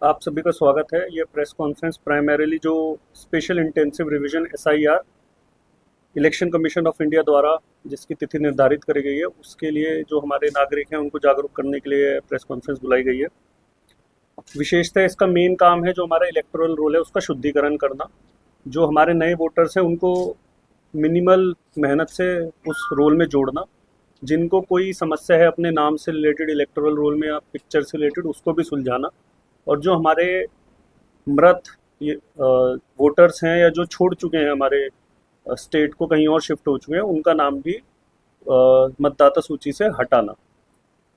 आप सभी का स्वागत है। ये प्रेस कॉन्फ्रेंस प्राइमरीली जो special intensive revision SIR election commission of India द्वारा जिसकी तिथि निर्धारित करी गई है उसके लिए जो हमारे नागरिक हैं उनको जागरूक करने के लिए प्रेस कॉन्फ्रेंस बुलाई गई है। विशेषतः इसका मेन काम है जो हमारा इलेक्टोरल रोल है उसका शुद्धिकरण करना। जो हमारे नए वोटर्स हैं उनको मिनिमल मेहनत से उस रोल में जोड़ना। जिनको कोई समस्या है अपने नाम से रिलेटेड इलेक्टोरल रोल में या पिक्चर से रिलेटेड उसको भी सुलझाना। और जो हमारे मृत वोटर्स हैं या जो छोड़ चुके हैं हमारे स्टेट को कहीं और शिफ्ट हो चुके हैं उनका नाम भी मतदाता सूची से हटाना।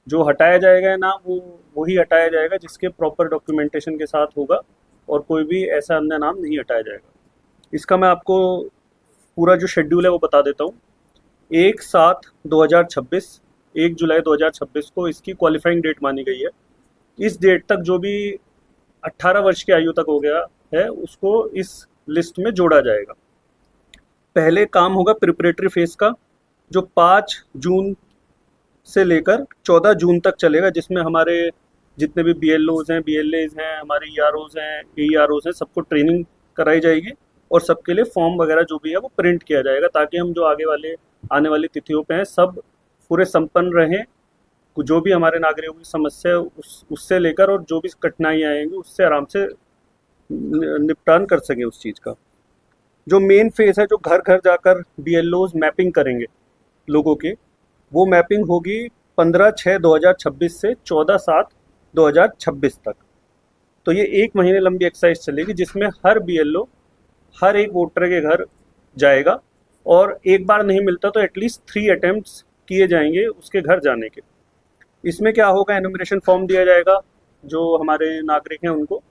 जो हटाया जाएगा नाम वो वही हटाया जाएगा जिसके प्रॉपर डॉक्यूमेंटेशन के साथ होगा और कोई भी ऐसा अन्य नाम नहीं हटाया जाएगा। इसका मैं आपको पूरा जो शेड्यूल है वो बता देता हूँ। 1/7/2026 1 जुलाई 2026 को इसकी क्वालिफाइंग डेट मानी गई है। इस डेट तक जो भी 18 वर्ष की आयु तक हो गया है उसको इस लिस्ट में जोड़ा जाएगा। पहले काम होगा प्रिपरेटरी फेज का जो 5 जून से लेकर 14 जून तक चलेगा, जिसमें हमारे जितने भी बीएलओज हैं, बीएलएज हैं, हमारे ईआरओज हैं, एईआरओज हैं, सबको ट्रेनिंग कराई जाएगी और सबके लिए फॉर्म वगैरह जो भी है वो प्रिंट किया जाएगा ताकि हम जो आने वाली तिथियों पे हैं सब पूरे संपन्न रहें। जो भी हमारे नागरिकों की समस्या है उससे लेकर और जो भी कठिनाइयाँ आएंगी उससे आराम से निपटान कर सकें उस चीज़ का। जो मेन फेज है जो घर घर जाकर बीएलओज मैपिंग करेंगे लोगों के, वो मैपिंग होगी 15/6/2026 से 14/7/2026 तक। तो ये 1 महीने लंबी एक्सरसाइज चलेगी जिसमें हर बीएलओ हर एक वोटर के घर जाएगा और एक बार नहीं मिलता तो एटलीस्ट 3 अटेम्प्ट्स किए जाएंगे उसके घर जाने के। इसमें क्या होगा, एनुमरेशन फॉर्म दिया जाएगा। जो हमारे नागरिक हैं उनको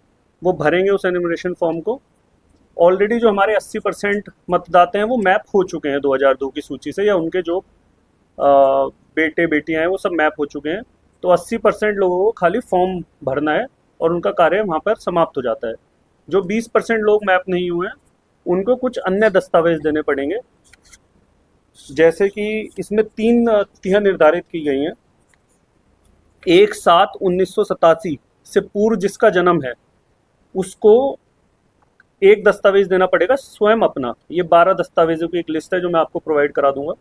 वो भरेंगे उस एनुमरेशन फॉर्म को। ऑलरेडी जो हमारे 80% मतदाता हैं वो मैप हो चुके हैं 2002 की सूची से, या उनके जो बेटे बेटियां हैं वो सब मैप हो चुके हैं। तो 80% लोगों को खाली फॉर्म भरना है और उनका कार्य वहाँ पर समाप्त हो जाता है। जो 20% लोग मैप नहीं हुए हैं उनको कुछ अन्य दस्तावेज देने पड़ेंगे, जैसे कि इसमें 3 तिथियां निर्धारित की गई हैं। 1/7/1987 से पूर्व जिसका जन्म है उसको एक दस्तावेज देना पड़ेगा स्वयं अपना। ये 12 दस्तावेजों की एक लिस्ट है जो मैं आपको प्रोवाइड करा दूंगा।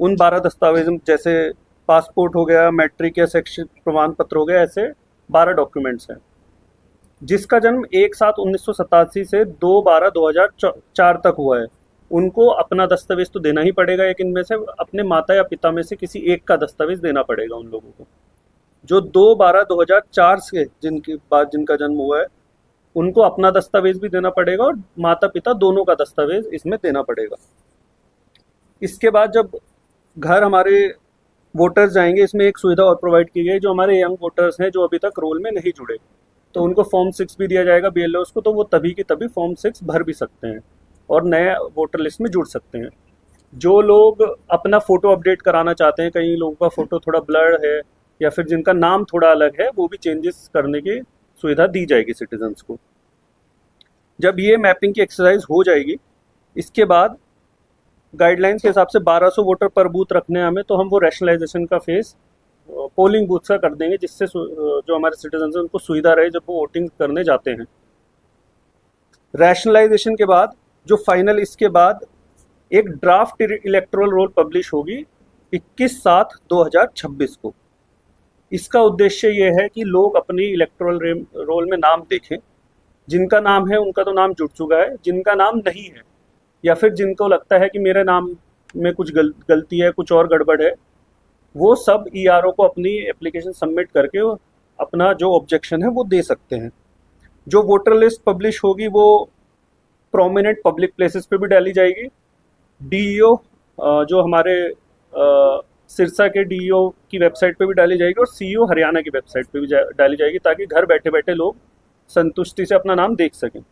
उन 12 दस्तावेज जैसे पासपोर्ट हो गया, मैट्रिक या शैक्षिक प्रमाण पत्र हो गया, ऐसे 12 डॉक्यूमेंट्स हैं। जिसका जन्म 1/7/1987 से 2/12/2004 तक हुआ है उनको अपना दस्तावेज तो देना ही पड़ेगा। एक इनमें से अपने माता या पिता में से किसी एक का दस्तावेज देना पड़ेगा उन लोगों को। जो 2/12/2004 से जिनका जन्म हुआ है उनको अपना दस्तावेज भी देना पड़ेगा और माता पिता दोनों का दस्तावेज इसमें देना पड़ेगा। इसके बाद जब घर हमारे वोटर्स जाएंगे, इसमें एक सुविधा और प्रोवाइड की गई जो हमारे यंग वोटर्स हैं जो अभी तक रोल में नहीं जुड़े, तो उनको फॉर्म 6 भी दिया जाएगा बीएलओस को। तो वो तभी की तभी फॉर्म 6 भर भी सकते हैं और नए वोटर लिस्ट में जुड़ सकते हैं। जो लोग अपना फ़ोटो अपडेट कराना चाहते हैं, कई लोगों का फ़ोटो थोड़ा ब्लर है या फिर जिनका नाम थोड़ा अलग है, वो भी चेंजेस करने की सुविधा दी जाएगी सिटीजन्स को। जब ये मैपिंग की एक्सरसाइज हो जाएगी, इसके बाद गाइडलाइंस के हिसाब से 1200 वोटर पर बूथ रखने हैं हमें, तो हम वो रैशनलाइजेशन का फेस पोलिंग बूथ का कर देंगे जिससे जो हमारे सिटीजन हैं उनको सुविधा रहे जब वो वोटिंग करने जाते हैं। रैशनलाइजेशन के बाद जो फाइनल, इसके बाद एक ड्राफ्ट इलेक्टोरल रोल पब्लिश होगी 21/7/2026 को। इसका उद्देश्य ये है कि लोग अपनी इलेक्टोरल रोल में नाम देखें। जिनका नाम है उनका तो नाम जुड़ चुका है, जिनका नाम नहीं है या फिर जिनको लगता है कि मेरे नाम में कुछ गलती है, कुछ और गड़बड़ है, वो सब ईआरओ को अपनी एप्लीकेशन सबमिट करके अपना जो ऑब्जेक्शन है वो दे सकते हैं। जो वोटर लिस्ट पब्लिश होगी वो प्रोमिनेंट पब्लिक प्लेसेस पे भी डाली जाएगी। डीईओ जो हमारे सिरसा के डीईओ की वेबसाइट पे भी डाली जाएगी और सीईओ हरियाणा की वेबसाइट पे भी डाली जाएगी ताकि घर बैठे बैठे लोग संतुष्टि से अपना नाम देख सकें।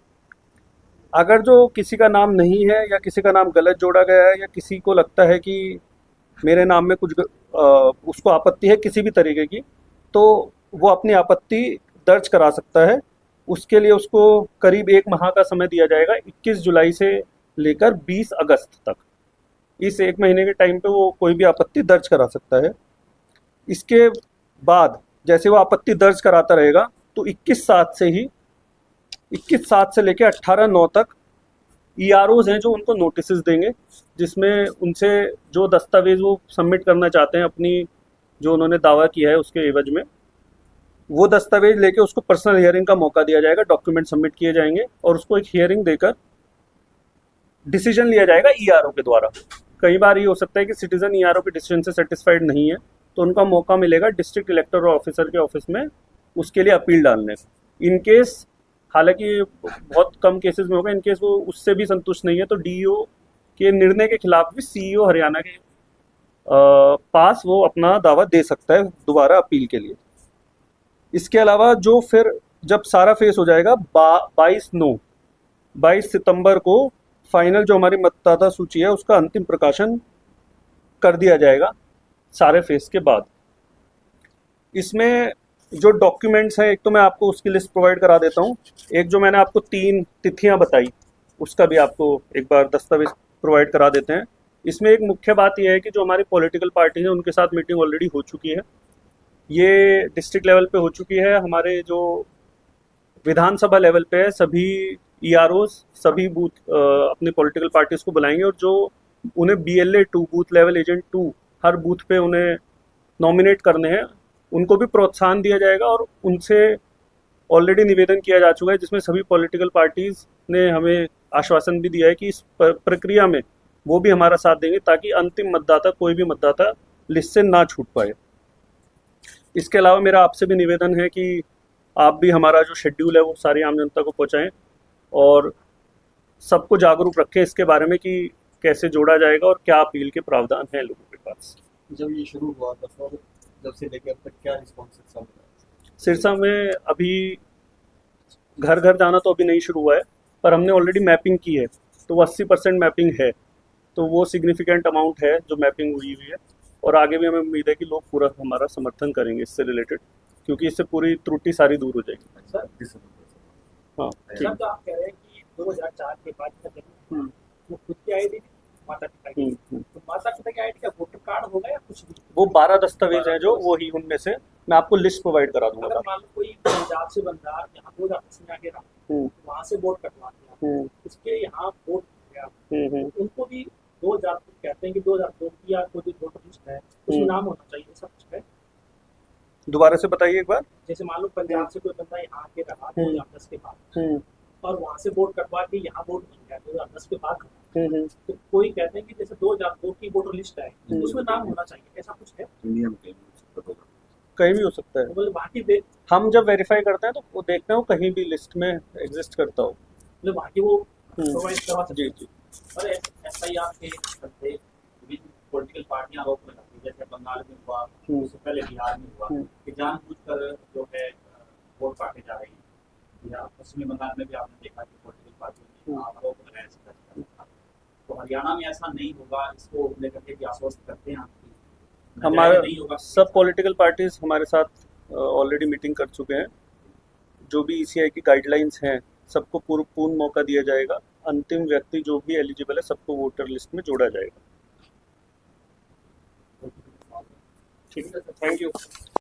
अगर जो किसी का नाम नहीं है या किसी का नाम गलत जोड़ा गया है या किसी को लगता है कि मेरे नाम में कुछ उसको आपत्ति है किसी भी तरीके की, तो वो अपनी आपत्ति दर्ज करा सकता है। उसके लिए उसको करीब 1 माह का समय दिया जाएगा, 21 जुलाई से लेकर 20 अगस्त तक। इस 1 महीने के टाइम पे वो कोई भी आपत्ति दर्ज करा सकता है। इसके बाद जैसे वो आपत्ति दर्ज कराता रहेगा तो 21/7 से लेकर 18/9 तक EROs हैं जो उनको नोटिस देंगे, जिसमें उनसे जो दस्तावेज वो सबमिट करना चाहते हैं अपनी जो उन्होंने दावा किया है उसके एवज में, वो दस्तावेज लेके उसको पर्सनल हियरिंग का मौका दिया जाएगा, डॉक्यूमेंट सबमिट किए जाएंगे और उसको एक हियरिंग देकर डिसीजन लिया जाएगा ERO के द्वारा। कई बार ये हो सकता है कि सिटीजन ERO के डिसीजन से सेटिस्फाइड नहीं है, तो उनका मौका मिलेगा डिस्ट्रिक्ट इलेक्टोरल ऑफिसर के ऑफिस में उसके लिए अपील डालने। इन केस, हालांकि बहुत कम केसेस में होगा, इन केस वो उससे भी संतुष्ट नहीं है तो DEO के निर्णय के खिलाफ भी CEO हरियाणा के पास वो अपना दावा दे सकता है दोबारा अपील के लिए। इसके अलावा जो फिर जब सारा फेस हो जाएगा 22 सितंबर को फाइनल जो हमारी मतदाता सूची है उसका अंतिम प्रकाशन कर दिया जाएगा सारे फेस के बाद। इसमें जो डॉक्यूमेंट्स हैं, एक तो मैं आपको उसकी लिस्ट प्रोवाइड करा देता हूँ, एक जो मैंने आपको 3 तिथियां बताई उसका भी आपको एक बार दस्तावेज प्रोवाइड करा देते हैं। इसमें एक मुख्य बात यह है कि जो हमारी पॉलिटिकल पार्टी है उनके साथ मीटिंग ऑलरेडी हो चुकी है, ये डिस्ट्रिक्ट लेवल पे हो चुकी है, हमारे जो विधानसभा लेवल पे है सभी EROs सभी बूथ अपनी पॉलिटिकल पार्टीज को बुलाएंगे और जो उन्हें BLA 2 बूथ लेवल एजेंट 2 हर बूथ पे उन्हें नॉमिनेट करने हैं, उनको भी प्रोत्साहन दिया जाएगा और उनसे ऑलरेडी निवेदन किया जा चुका है जिसमें सभी पॉलिटिकल पार्टीज ने हमें आश्वासन भी दिया है कि इस प्रक्रिया में वो भी हमारा साथ देंगे ताकि अंतिम मतदाता कोई भी मतदाता लिस्ट से ना छूट पाए। इसके अलावा मेरा आपसे भी निवेदन है कि आप भी हमारा जो शेड्यूल है वो सारी आम जनता को पहुंचाएं और सबको जागरूक रखें इसके बारे में कि कैसे जोड़ा जाएगा और क्या अपील के प्रावधान हैं लोगों के पास। जब ये शुरू हुआ था सर, जब से लेकर अब तक क्या रिस्पॉन्स है? सिरसा में अभी घर घर जाना तो अभी नहीं शुरू हुआ है, पर हमने ऑलरेडी मैपिंग की है तो वो 80% मैपिंग है, तो वो सिग्निफिकेंट अमाउंट है जो मैपिंग हुई है और आगे भी हमें उम्मीद है कि लोग पूरा हमारा समर्थन करेंगे इससे रिलेटेड, क्योंकि इससे पूरी त्रुटि सारी दूर हो जाएगी। सर हाँ ठीक। तो आप कह रहे हैं कि 2004 के बाद का जन्म वो खुद की आईडी माता पिता की, तो माता पिता की आईडी का वोटर कार्ड होगा या कुछ भी? वो 12 दस्तावेज हैं जो वो ही, उनमें से मैं आपको लिस्ट प्रोवाइड करा दूंगा। अगर मान लो कोई पंजाब से बंदा यहाँ 2010 में आके रहा, वहाँ से वोट कटवा दिया, उसके यहाँ वोट गया, उनको भी 2000 कहते हैं कि 2002 की या कोई वोटर लिस्ट है उसमें नाम होना चाहिए, सब कुछ है। दोबारा से बताइए एक बार। जैसे मान लो पंजाब से कोई बंदा यहाँ आके रहा 2010 के बाद और वहाँ से वोट कटवा के यहाँ वोट बन गया 2010 के बाद, तो कोई कहते हैं कि जैसे 2002 की वोटर लिस्ट है उसमें नाम होना चाहिए, ऐसा कुछ है? कहीं भी हो सकता है, मतलब वहाँ की हम जब वेरीफाई करते हैं तो वो देखते हैं वो कहीं भी लिस्ट में एग्जिस्ट करता हो, मतलब वहाँ की वो प्रोवाइड करवा सकते जी हैं। जी। और SIR के चलते विभिन्न पॉलिटिकल पार्टियां आरोप लगाती हैं, जैसे बंगाल में हुआ, उससे पहले बिहार में हुआ कि जानबूझकर जो है वोट काटे जा रहे हैं, या पश्चिमी बंगाल में भी आपने देखा कि पॉलिटिकल पार्टियों ने आरोप लगाया इस तरह का। तो हरियाणा में ऐसा नहीं होगा, इसको लेकर के भी आश्वस्त करते हैं आपकी? हमारा सब पॉलिटिकल पार्टीज हमारे साथ ऑलरेडी मीटिंग कर चुके हैं, जो भी ECI की गाइडलाइंस हैं सबको पूर्ण मौका दिया जाएगा, अंतिम व्यक्ति जो भी एलिजिबल है सबको वोटर लिस्ट में जोड़ा जाएगा। ठीक है, थैंक यू।